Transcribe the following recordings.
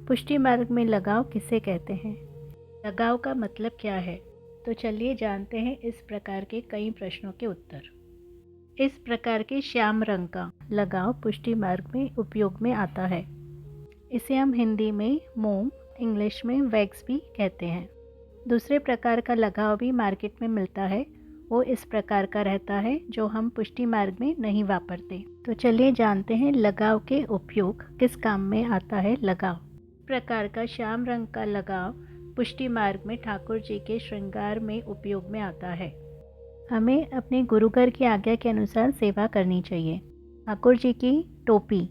पुष्टि मार्ग में लगाव किसे कहते हैं? लगाव का मतलब क्या है? तो चलिए जानते हैं इस प्रकार के कई प्रश्नों के उत्तर। इस प्रकार के श्याम रंग का लगाव पुष्टि मार्ग में उपयोग में आता है। इसे हम हिंदी में मोम, इंग्लिश में वैक्स भी कहते हैं। दूसरे प्रकार का लगाव भी मार्केट में मिलता है, वो इस प्रकार का रहता है जो हम पुष्टि मार्ग में नहीं वापरते। तो चलिए जानते हैं लगाव के उपयोग, किस काम में आता है लगाव। प्रकार का श्याम रंग का लगाव पुष्टि मार्ग में ठाकुर जी के श्रृंगार में उपयोग में आता है। हमें अपने गुरुघर की आज्ञा के अनुसार सेवा करनी चाहिए। ठाकुर जी की टोपी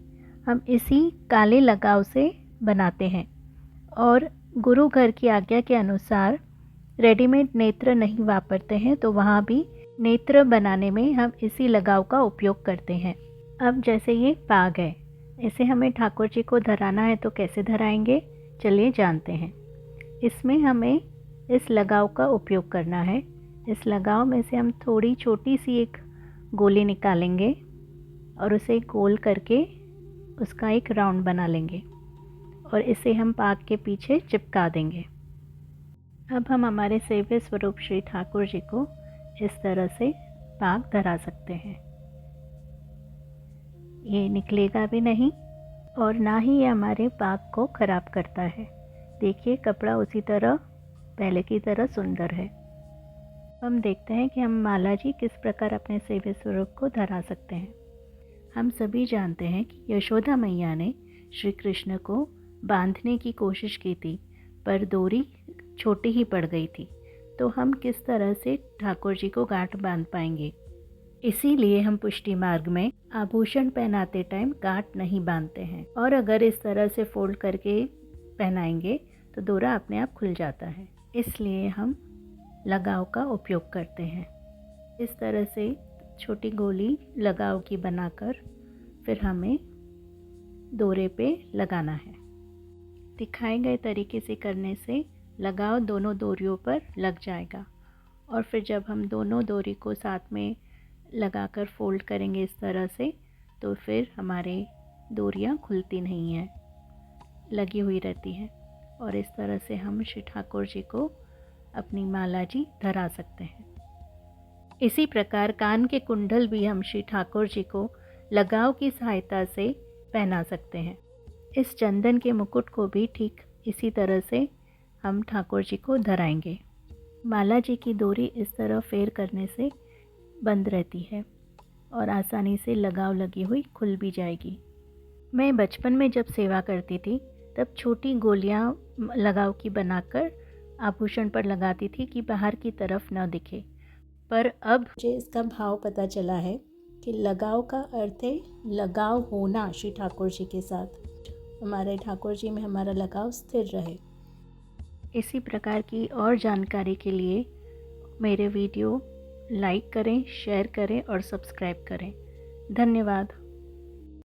हम इसी काले लगाव से बनाते हैं और गुरु घर की आज्ञा के अनुसार रेडीमेड नेत्र नहीं वापरते हैं, तो वहाँ भी नेत्र बनाने में हम इसी लगाव का उपयोग करते हैं। अब जैसे ये पाग है, इसे हमें ठाकुर जी को धराना है, तो कैसे धराएंगे चलिए जानते हैं। इसमें हमें इस लगाव का उपयोग करना है। इस लगाव में से हम थोड़ी छोटी सी एक गोली निकालेंगे और उसे गोल करके उसका एक राउंड बना लेंगे और इसे हम पाग के पीछे चिपका देंगे। अब हम हमारे सेव्य स्वरूप श्री ठाकुर जी को इस तरह से पाग धरा सकते हैं। ये निकलेगा भी नहीं और ना ही ये हमारे पाग को खराब करता है। देखिए कपड़ा उसी तरह पहले की तरह सुंदर है। हम देखते हैं कि हम माला जी किस प्रकार अपने सेव्य स्वरूप को धरा सकते हैं। हम सभी जानते हैं कि यशोदा मैया ने श्री कृष्ण को बांधने की कोशिश की थी, पर डोरी छोटी ही पड़ गई थी। तो हम किस तरह से ठाकुर जी को गांठ बांध पाएंगे? इसीलिए हम पुष्टि मार्ग में आभूषण पहनाते टाइम गांठ नहीं बांधते हैं, और अगर इस तरह से फोल्ड करके पहनाएंगे तो डोरा अपने आप खुल जाता है। इसलिए हम लगाव का उपयोग करते हैं। इस तरह से छोटी गोली लगाव की बनाकर फिर हमें डोरे पे लगाना है। दिखाए गए तरीके से करने से लगाव दोनों डोरियों पर लग जाएगा, और फिर जब हम दोनों डोरी को साथ में लगाकर फोल्ड करेंगे इस तरह से, तो फिर हमारे डोरियाँ खुलती नहीं हैं, लगी हुई रहती हैं। और इस तरह से हम श्री ठाकुर जी को अपनी माला जी धरा सकते हैं। इसी प्रकार कान के कुंडल भी हम श्री ठाकुर जी को लगाव की सहायता से पहना सकते हैं। इस चंदन के मुकुट को भी ठीक इसी तरह से हम ठाकुर जी को धराएंगे। माला जी की डोरी इस तरह फेर करने से बंद रहती है और आसानी से लगाव लगी हुई खुल भी जाएगी। मैं बचपन में जब सेवा करती थी तब छोटी गोलियां लगाव की बनाकर आभूषण पर लगाती थी कि बाहर की तरफ न दिखे। पर अब मुझे इसका भाव पता चला है कि लगाव का अर्थ है लगाव होना श्री ठाकुर जी के साथ। हमारे ठाकुर जी में हमारा लगाव स्थिर रहे। इसी प्रकार की और जानकारी के लिए मेरे वीडियो लाइक करें, शेयर करें और सब्सक्राइब करें। धन्यवाद।